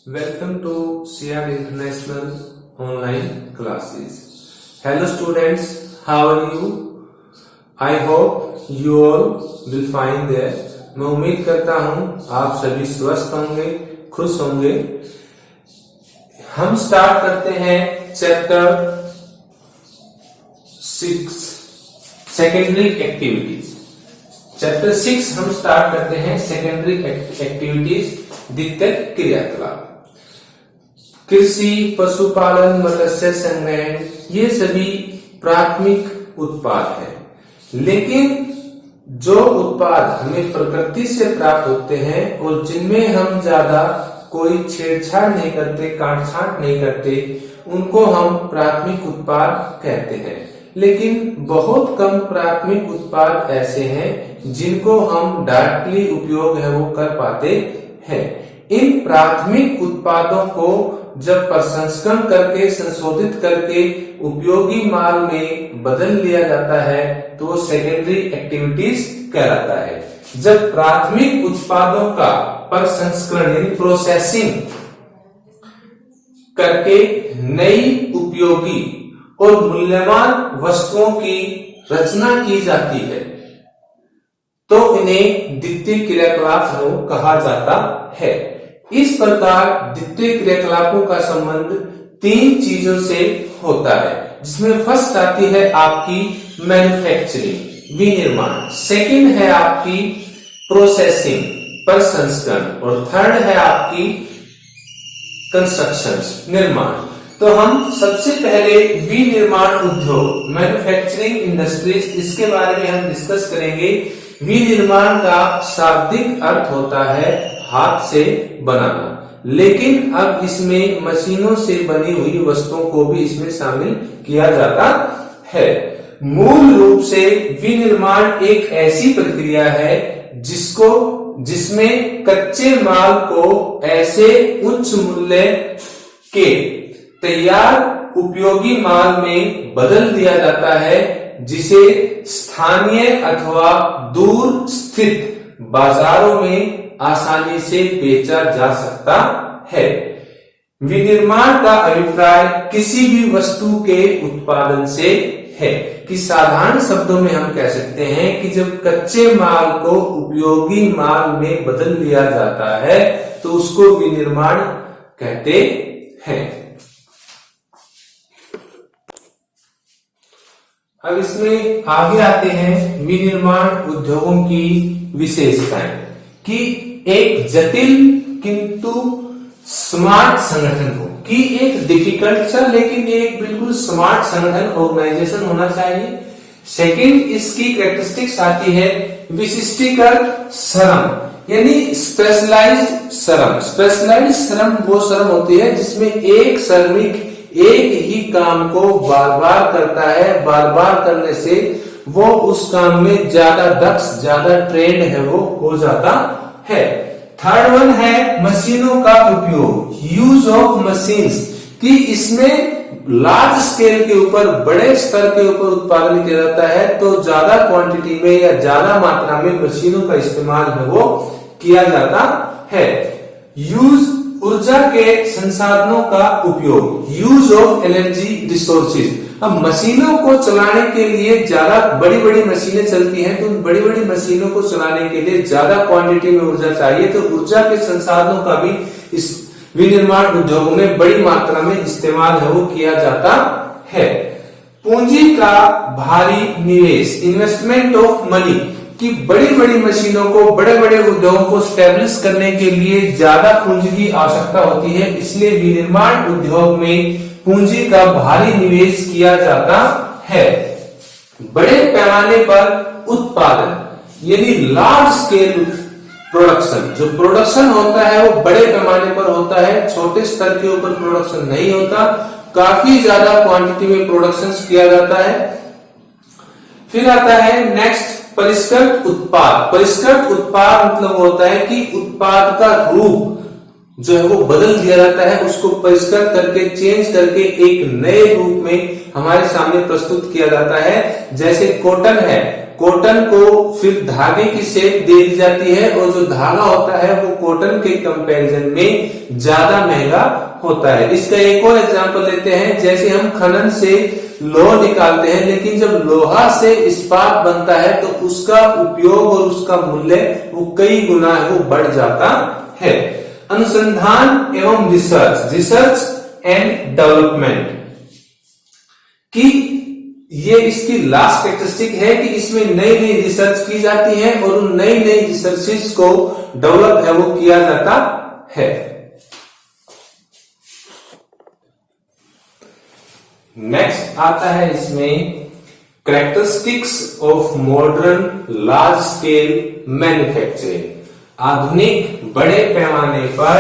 Welcome to CR International online classes. Hello students, how are you? I hope you all will find there. मैं उम्मीद करता हूं आप सभी स्वस्थ होंगे, खुश होंगे। हम स्टार्ट करते हैं चैप्टर 6 सेकेंडरी एक्टिविटीज। चैप्टर 6 हम स्टार्ट करते हैं सेकेंडरी एक्टिविटीज, द्वितीयक क्रियाकलाप। कृषि, पशुपालन, मत्स्य संग्रहण ये सभी प्राथमिक उत्पाद हैं, लेकिन जो उत्पाद हमें प्रकृति से प्राप्त होते हैं और जिनमें हम ज्यादा कोई छेड़छाड़ नहीं करते, काटछांट नहीं करते, उनको हम प्राथमिक उत्पाद कहते हैं। लेकिन बहुत कम प्राथमिक उत्पाद ऐसे हैं जिनको हम डायरेक्टली उपयोग है वो कर पाते हैं। इन प्राथमिक उत्पादों को जब प्रसंस्करण करके, संशोधित करके उपयोगी माल में बदल लिया जाता है तो वो सेकेंडरी एक्टिविटीज कहलाता है। जब प्राथमिक उत्पादों का प्रसंस्करण यानी प्रोसेसिंग करके नई उपयोगी और मूल्यवान वस्तुओं की रचना की जाती है तो इन्हें द्वितीयक क्रियाकलाप कहा जाता है। इस प्रकार द्वितीयक क्रियाकलापों का संबंध तीन चीजों से होता है, जिसमें फर्स्ट आती है आपकी मैन्युफैक्चरिंग, विनिर्माण, सेकंड है आपकी प्रोसेसिंग, प्रसंस्करण, और थर्ड है आपकी कंस्ट्रक्शन, निर्माण। तो हम सबसे पहले विनिर्माण उद्योग, मैन्युफैक्चरिंग इंडस्ट्रीज, इसके बारे में हम डिस्कस करेंगे। विनिर्माण का शाब्दिक अर्थ होता है हाथ से बनाना, लेकिन अब इसमें मशीनों से बनी हुई वस्तुओं को भी इसमें शामिल किया जाता है। मूल रूप से विनिर्माण एक ऐसी प्रक्रिया है जिसमें कच्चे माल को ऐसे उच्च मूल्य के तैयार उपयोगी माल में बदल दिया जाता है जिसे स्थानीय अथवा दूर स्थित बाजारों में आसानी से बेचा जा सकता है। विनिर्माण का अभिप्राय किसी भी वस्तु के उत्पादन से है, कि साधारण शब्दों में हम कह सकते हैं कि जब कच्चे माल को उपयोगी माल में बदल लिया जाता है तो उसको विनिर्माण कहते हैं। अब इसमें आगे आते हैं विनिर्माण उद्योगों की विशेषताएं, कि एक जटिल किंतु स्मार्ट संगठन हो, कि एक डिफिकल्ट सा लेकिन एक बिल्कुल स्मार्ट संगठन, ऑर्गेनाइजेशन होना चाहिए। सेकंड इसकी कैरेक्टरिस्टिक्स आती है विशिष्टीकृत श्रम यानी स्पेशलाइज्ड श्रम। स्पेशलाइज्ड श्रम वो श्रम होती है जिसमें एक श्रमिक एक ही काम को बार बार करता है, बार बार करने से वो उस काम में ज्यादा दक्ष, ज्यादा ट्रेंड है वो हो जाता है। थर्ड वन है मशीनों का उपयोग, यूज ऑफ मशीन्स, कि इसमें लार्ज स्केल के ऊपर, बड़े स्तर के ऊपर उत्पादन किया जाता है तो ज्यादा क्वांटिटी में या ज्यादा मात्रा में मशीनों का इस्तेमाल है वो किया जाता है। यूज ऊर्जा के संसाधनों का उपयोग, यूज ऑफ एनर्जी रिसोर्सेज। अब मशीनों को चलाने के लिए ज्यादा बड़ी बड़ी मशीनें चलती हैं तो उन बड़ी बड़ी मशीनों को चलाने के लिए ज्यादा क्वांटिटी में ऊर्जा चाहिए, तो ऊर्जा के संसाधनों का भी इस विनिर्माण उद्योगों में बड़ी मात्रा में इस्तेमाल है वो किया जाता है। पूंजी का भारी निवेश, इन्वेस्टमेंट ऑफ मनी, कि बड़ी बड़ी मशीनों को, बड़े बड़े उद्योगों को स्टैब्लिश करने के लिए ज्यादा पूंजी की आवश्यकता होती है, इसलिए विनिर्माण उद्योग में पूंजी का भारी निवेश किया जाता है। बड़े पैमाने पर उत्पादन यानी लार्ज स्केल प्रोडक्शन, जो प्रोडक्शन होता है वो बड़े पैमाने पर होता है, छोटे स्तर के ऊपर प्रोडक्शन नहीं होता, काफी ज्यादा क्वांटिटी में प्रोडक्शन किया जाता है। फिर आता है नेक्स्ट परिष्कृत उत्पाद। परिष्कृत उत्पाद मतलब होता है कि उत्पाद का रूप जो है वो बदल दिया जाता है, उसको परिष्कृत करके, चेंज करके एक नए रूप में हमारे सामने प्रस्तुत किया जाता है। जैसे कॉटन है, कॉटन को फिर धागे की शेप दे दी जाती है और जो धागा होता है वो कॉटन के कंपैरिजन में ज्यादा महंगा होता है। इसका एक और एग्जांपल लेते हैं, जैसे हम खनन से लोहा निकालते हैं, लेकिन जब लोहा से इस्पात बनता है तो उसका उपयोग और उसका मूल्य वो कई गुना वो बढ़ जाता है। अनुसंधान एवं रिसर्च एंड डेवलपमेंट की ये इसकी लास्ट कैरेक्टरिस्टिक है कि इसमें नई नई रिसर्च की जाती है और उन नई नई रिसर्चेस को डेवलप है वो किया जाता है। नेक्स्ट आता है इसमें characteristics of modern large scale manufacturing, आधुनिक बड़े पैमाने पर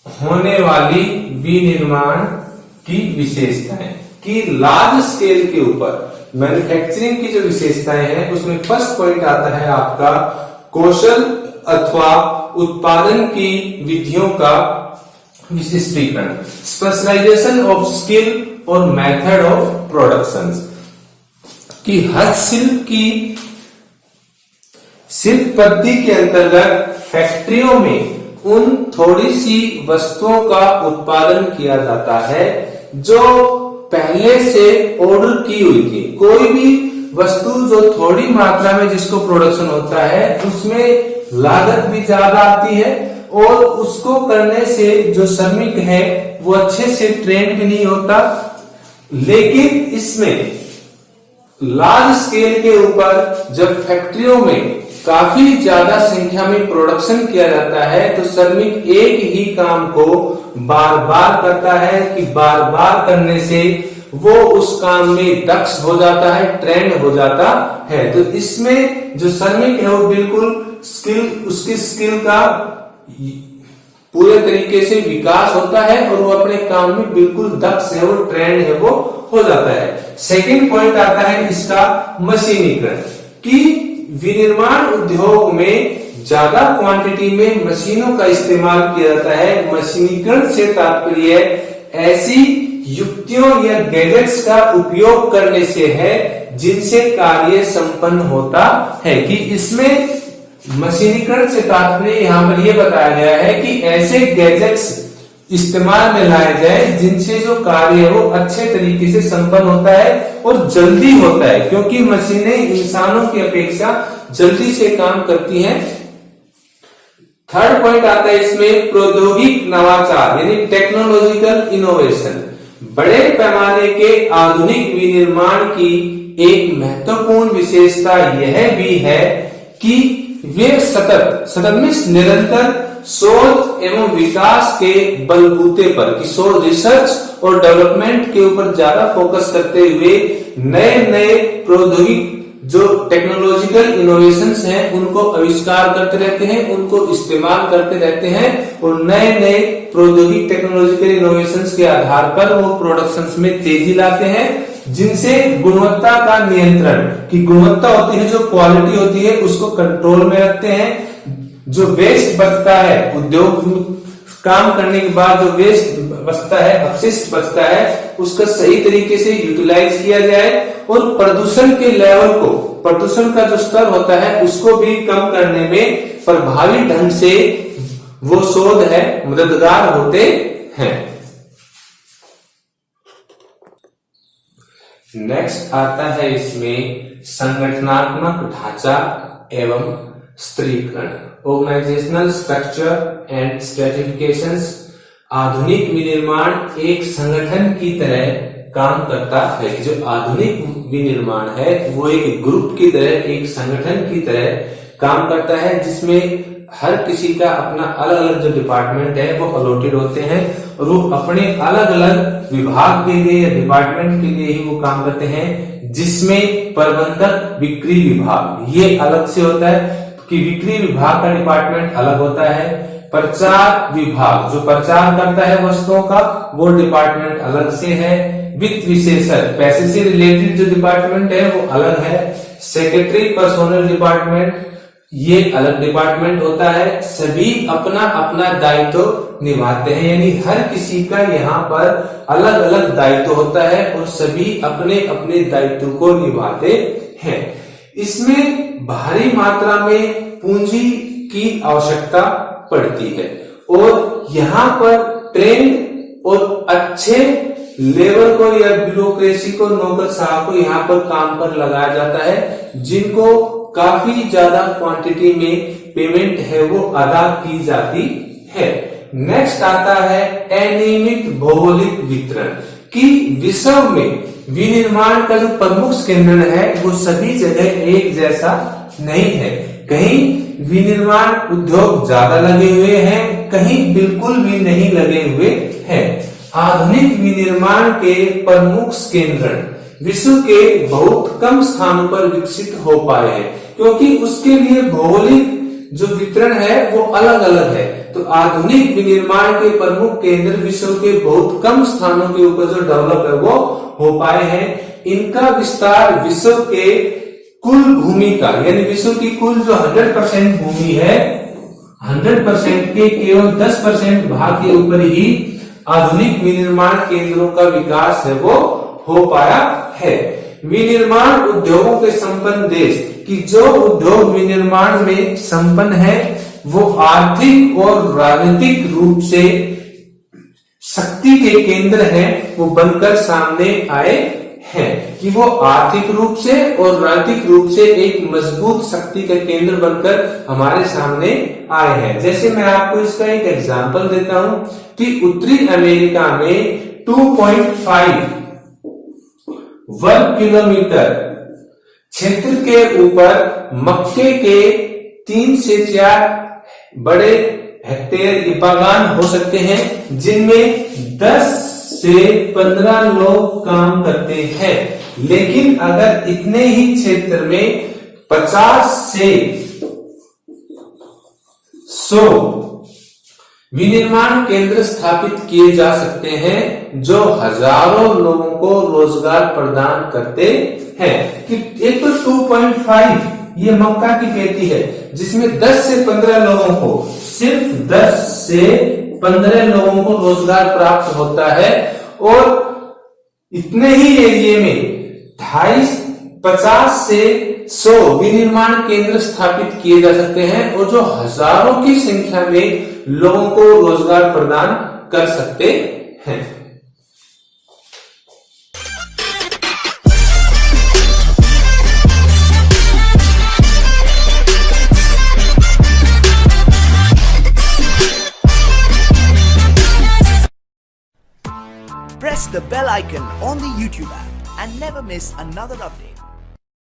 होने वाली विनिर्माण की विशेषताएं। कि लार्ज स्केल के ऊपर मैन्युफैक्चरिंग की जो विशेषताएं हैं उसमें फर्स्ट पॉइंट आता है आपका कौशल अथवा उत्पादन की विधियों का विशिष्टीकरण, स्पेशलाइजेशन ऑफ स्किल और मेथड ऑफ प्रोडक्शन। कि हस्तशिल्प की शिल्प पद्धति के अंतर्गत फैक्ट्रियों में उन थोड़ी सी वस्तुओं का उत्पादन किया जाता है जो पहले से ऑर्डर की हुई थी। कोई भी वस्तु जो थोड़ी मात्रा में जिसको प्रोडक्शन होता है उसमें लागत भी ज्यादा आती है और उसको करने से जो श्रमिक है वो अच्छे से ट्रेन भी नहीं होता। लेकिन इसमें लार्ज स्केल के ऊपर जब फैक्ट्रियों में काफी ज्यादा संख्या में प्रोडक्शन किया जाता है तो श्रमिक एक ही काम को बार बार करता है कि बार बार करने से वो उस काम में दक्ष हो जाता है, ट्रेंड हो जाता है। तो इसमें जो श्रमिक है वो बिल्कुल उसकी स्किल का पूरे तरीके से विकास होता है और वो अपने काम में बिल्कुल दक्ष है, वो ट्रेंड है वो हो जाता है। सेकंड पॉइंट आता है इसका मशीनीकरण। कि विनिर्माण उद्योग में ज्यादा क्वांटिटी में मशीनों का इस्तेमाल किया जाता है। मशीनीकरण से तात्पर्य ऐसी युक्तियों या गैजेट्स का उपयोग करने से है जिनसे कार्य संपन्न होता है। कि इसमें मशीनीकरण से तात्पर्य यहां पर यह बताया गया है कि ऐसे गैजेट्स इस्तेमाल में लाए जाए जिनसे जो कार्य है वो अच्छे तरीके से संपन्न होता है और जल्दी होता है, क्योंकि मशीनें इंसानों की अपेक्षा जल्दी से काम करती हैं। थर्ड पॉइंट आता है इसमें प्रौद्योगिक नवाचार यानी टेक्नोलॉजिकल इनोवेशन। बड़े पैमाने के आधुनिक विनिर्माण की एक महत्वपूर्ण विशेषता यह भी है कि वे सतत में निरंतर शोध एवं विकास के बलबूते पर कि शोध रिसर्च और डेवलपमेंट के ऊपर ज्यादा फोकस करते हुए नए नए प्रौद्योगिक जो टेक्नोलॉजिकल इनोवेशंस हैं उनको आविष्कार करते रहते हैं, उनको इस्तेमाल करते रहते हैं और नए नए प्रौद्योगिक टेक्नोलॉजिकल इनोवेशंस के आधार पर वो प्रोडक्शंस में तेजी लाते हैं जिनसे गुणवत्ता का नियंत्रण की गुणवत्ता होती है, जो क्वालिटी होती है उसको कंट्रोल में रखते हैं। जो वेस्ट बचता है उद्योग काम करने के बाद जो वेस्ट बचता है, अपशिष्ट बचता है, उसका सही तरीके से यूटिलाइज किया जाए और प्रदूषण के लेवल को, प्रदूषण का जो स्तर होता है उसको भी कम करने में प्रभावी ढंग से वो शोध है मददगार होते हैं। नेक्स्ट आता है इसमें संगठनात्मक ढांचा एवं स्त्रीकरण, ऑर्गेनाइजेशनल स्ट्रक्चर एंड स्ट्रेटिफिकेशंस। आधुनिक विनिर्माण एक संगठन की तरह काम करता है। जो आधुनिक विनिर्माण है वो एक ग्रुप की तरह, एक संगठन की तरह काम करता है जिसमें हर किसी का अपना अलग अलग जो डिपार्टमेंट है वो अलॉटेड होते हैं और वो अपने अलग अलग विभाग के लिए या डिपार्टमेंट के लिए ही वो काम करते हैं। जिसमें प्रबंधक, बिक्री विभाग ये अलग से होता है कि बिक्री विभाग का डिपार्टमेंट अलग होता है। प्रचार विभाग जो प्रचार करता है वस्तुओं का वो डिपार्टमेंट अलग से है। वित्त विशेषज्ञ पैसे से रिलेटेड जो डिपार्टमेंट है वो अलग है। सेक्रेटरी पर्सोनल डिपार्टमेंट ये अलग डिपार्टमेंट होता है। सभी अपना अपना दायित्व निभाते हैं, यानी हर किसी का यहाँ पर अलग अलग दायित्व होता है और सभी अपने अपने दायित्व को निभाते हैं। इसमें भारी मात्रा में पूंजी की आवश्यकता पड़ती है और यहाँ पर ट्रेंड और अच्छे लेबर को या ब्यूरोक्रेसी को, नौकरशाह को यहाँ पर काम पर लगाया जाता है, जिनको काफी ज्यादा क्वांटिटी में पेमेंट है वो अदा की जाती है। नेक्स्ट आता है अनियमित भौगोलिक वितरण कि विश्व में विनिर्माण का जो प्रमुख केंद्र है वो सभी जगह एक जैसा नहीं है। कहीं विनिर्माण उद्योग ज्यादा लगे हुए हैं, कहीं बिल्कुल भी नहीं लगे हुए हैं। आधुनिक विनिर्माण के प्रमुख केंद्र विश्व के बहुत कम स्थानों पर विकसित हो पाए हैं, क्योंकि उसके लिए भौगोलिक जो वितरण है वो अलग अलग है। तो आधुनिक विनिर्माण के प्रमुख केंद्र विश्व के बहुत कम स्थानों के ऊपर जो डेवलप है वो हो पाए हैं। इनका विस्तार विश्व के कुल भूमि का, यानी विश्व की कुल जो 100% भूमि है, 100% के केवल 10% भाग के ऊपर ही आधुनिक विनिर्माण केंद्रों का विकास है वो हो पाया है। विनिर्माण उद्योगों के संपन्न देश कि जो उद्योग विनिर्माण में संपन्न है वो आर्थिक और राजनीतिक रूप से शक्ति के केंद्र हैं, वो बनकर सामने आए हैं कि वो आर्थिक रूप से और राजनीतिक रूप से एक मजबूत शक्ति का केंद्र बनकर हमारे सामने आए हैं। जैसे मैं आपको इसका एक एग्जांपल देता हूं कि उत्तरी अमेरिका में 2.5 वर्ग किलोमीटर क्षेत्र के ऊपर मक्के के 3 से 4 बड़े हेक्टेयर बागान हो सकते हैं, जिनमें 10 से 15 लोग काम करते हैं। लेकिन अगर इतने ही क्षेत्र में 50 से 100 विनिर्माण केंद्र स्थापित किए जा सकते हैं, जो हजारों लोगों को रोजगार प्रदान करते हैं। कि एक तो 2.5 ये मक्का की खेती है, जिसमें 10 से 15 लोगों को, सिर्फ 10 से 15 लोगों को रोजगार प्राप्त होता है। और इतने ही एरिया में 50 से 100 विनिर्माण केंद्र स्थापित किए जा सकते हैं, और जो हजारों की संख्या में लोगों को रोजगार प्रदान कर सकते हैं। Press the bell icon on the YouTube app and never miss another update.